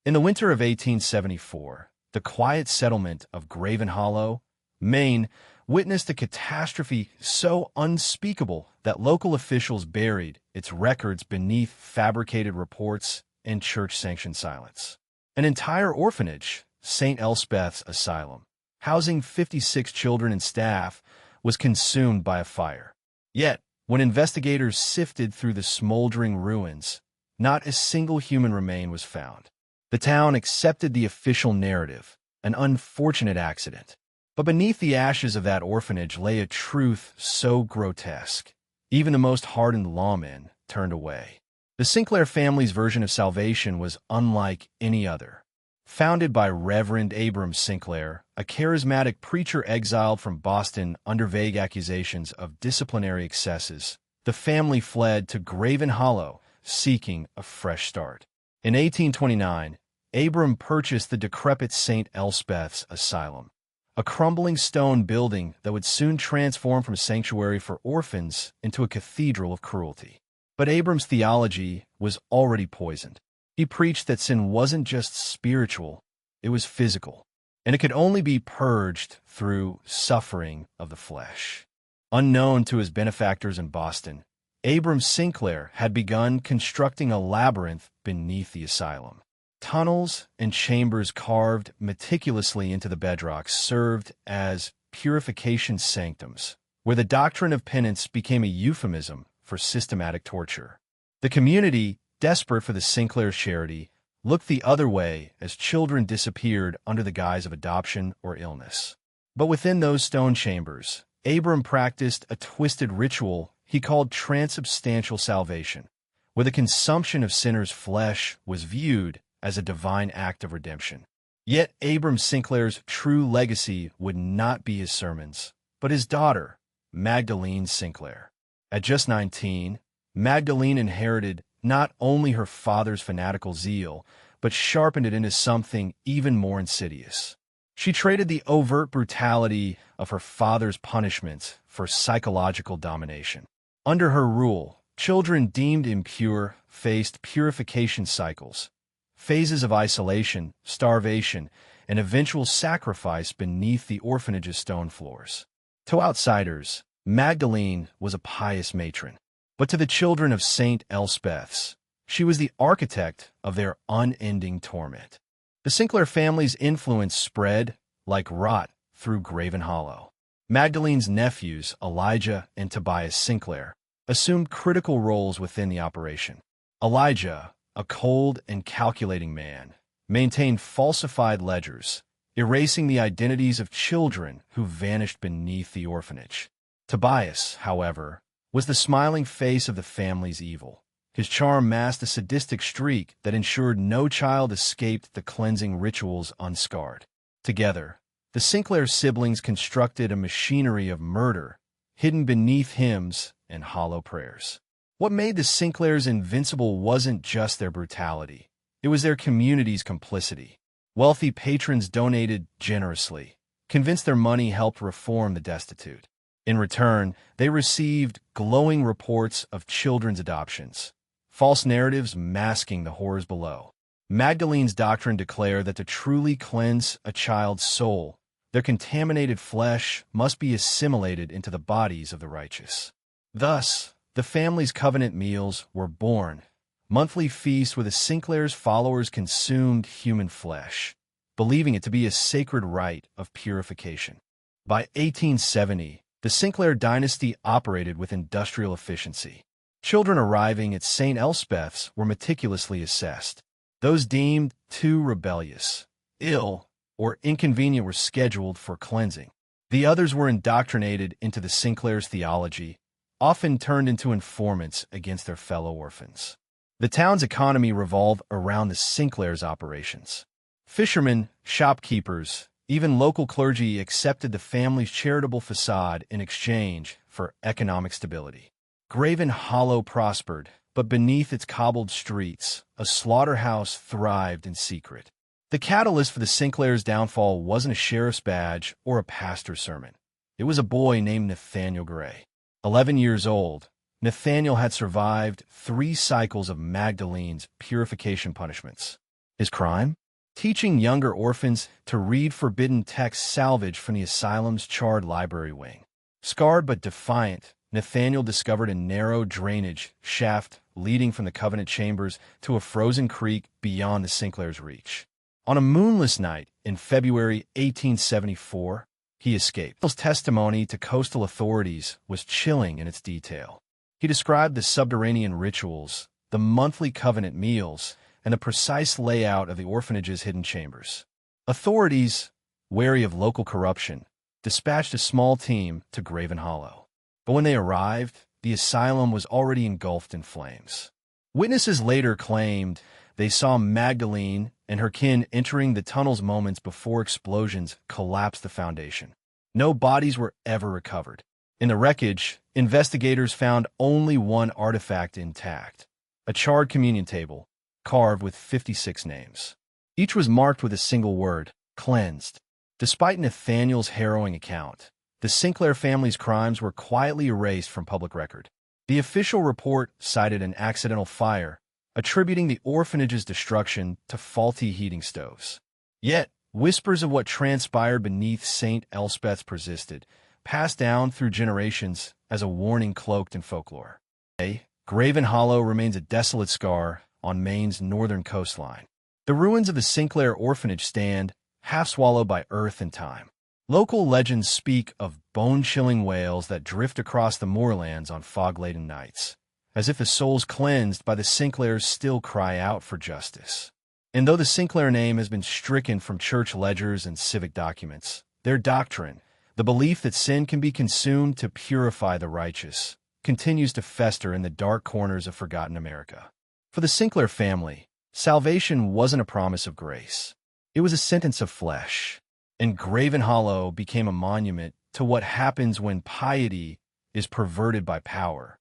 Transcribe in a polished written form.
In the winter of 1874, the quiet settlement of Graven Hollow, Maine, witnessed a catastrophe so unspeakable that local officials buried its records beneath fabricated reports and church-sanctioned silence. An entire orphanage, St. Elspeth's Asylum, housing 56 children and staff, was consumed by a fire. Yet, when investigators sifted through the smoldering ruins, not a single human remain was found. The town accepted the official narrative, an unfortunate accident. But beneath the ashes of that orphanage lay a truth so grotesque, even the most hardened lawmen turned away. The Sinclair family's version of salvation was unlike any other. Founded by Reverend Abram Sinclair, a charismatic preacher exiled from Boston under vague accusations of disciplinary excesses, the family fled to Graven Hollow, seeking a fresh start. In 1829, Abram purchased the decrepit St. Elspeth's Asylum, a crumbling stone building that would soon transform from a sanctuary for orphans into a cathedral of cruelty. But Abram's theology was already poisoned. He preached that sin wasn't just spiritual, it was physical, and it could only be purged through suffering of the flesh. Unknown to his benefactors in Boston, Abram Sinclair had begun constructing a labyrinth beneath the asylum. Tunnels and chambers carved meticulously into the bedrock served as purification sanctums, where the doctrine of penance became a euphemism for systematic torture. The community, desperate for the Sinclair's charity, looked the other way as children disappeared under the guise of adoption or illness. But within those stone chambers, Abram practiced a twisted ritual he called transubstantial salvation, where the consumption of sinners' flesh was viewed as a divine act of redemption. Yet Abram Sinclair's true legacy would not be his sermons, but his daughter, Magdalene Sinclair. At just 19, Magdalene inherited not only her father's fanatical zeal, but sharpened it into something even more insidious. She traded the overt brutality of her father's punishments for psychological domination. Under her rule, children deemed impure faced purification cycles, phases of isolation, starvation, and eventual sacrifice beneath the orphanage's stone floors. To outsiders, Magdalene was a pious matron, but to the children of St. Elspeth's, she was the architect of their unending torment. The Sinclair family's influence spread, like rot, through Graven Hollow. Magdalene's nephews, Elijah and Tobias Sinclair, assumed critical roles within the operation. Elijah, a cold and calculating man, maintained falsified ledgers, erasing the identities of children who vanished beneath the orphanage. Tobias, however, was the smiling face of the family's evil. His charm masked a sadistic streak that ensured no child escaped the cleansing rituals unscarred. Together, the Sinclair siblings constructed a machinery of murder hidden beneath hymns and hollow prayers. What made the Sinclairs invincible wasn't just their brutality. It was their community's complicity. Wealthy patrons donated generously, convinced their money helped reform the destitute. In return, they received glowing reports of children's adoptions, false narratives masking the horrors below. Magdalene's doctrine declared that to truly cleanse a child's soul, their contaminated flesh must be assimilated into the bodies of the righteous. Thus, the family's covenant meals were born, monthly feasts where the Sinclair's followers consumed human flesh, believing it to be a sacred rite of purification. By 1870, the Sinclair dynasty operated with industrial efficiency. Children arriving at St. Elspeth's were meticulously assessed. Those deemed too rebellious, ill, or inconvenient were scheduled for cleansing. The others were indoctrinated into the Sinclair's theology, often turned into informants against their fellow orphans. The town's economy revolved around the Sinclair's operations. Fishermen, shopkeepers, even local clergy accepted the family's charitable facade in exchange for economic stability. Graven Hollow prospered, but beneath its cobbled streets, a slaughterhouse thrived in secret. The catalyst for the Sinclair's downfall wasn't a sheriff's badge or a pastor's sermon. It was a boy named Nathaniel Gray. 11 years old, Nathaniel had survived 3 cycles of Magdalene's purification punishments. His crime? Teaching younger orphans to read forbidden texts salvaged from the asylum's charred library wing. Scarred but defiant, Nathaniel discovered a narrow drainage shaft leading from the Covenant chambers to a frozen creek beyond the Sinclair's reach. On a moonless night in February 1874, he escaped. His testimony to coastal authorities was chilling in its detail. He described the subterranean rituals, the monthly Covenant meals, and the precise layout of the orphanage's hidden chambers. Authorities, wary of local corruption, dispatched a small team to Graven Hollow. But when they arrived, the asylum was already engulfed in flames. Witnesses later claimed they saw Magdalene and her kin entering the tunnels moments before explosions collapsed the foundation. No bodies were ever recovered. In the wreckage, investigators found only one artifact intact: a charred communion table, carved with 56 names. Each was marked with a single word: cleansed. Despite Nathaniel's harrowing account, the Sinclair family's crimes were quietly erased from public record. The official report cited an accidental fire, attributing the orphanage's destruction to faulty heating stoves. Yet, whispers of what transpired beneath St. Elspeth's persisted, passed down through generations as a warning cloaked in folklore. Today, Graven Hollow remains a desolate scar on Maine's northern coastline. The ruins of the Sinclair orphanage stand, half swallowed by earth and time. Local legends speak of bone-chilling wails that drift across the moorlands on fog-laden nights, as if the souls cleansed by the Sinclairs still cry out for justice. And though the Sinclair name has been stricken from church ledgers and civic documents, their doctrine, the belief that sin can be consumed to purify the righteous, continues to fester in the dark corners of forgotten America. For the Sinclair family, salvation wasn't a promise of grace. It was a sentence of flesh. And Graven Hollow became a monument to what happens when piety is perverted by power,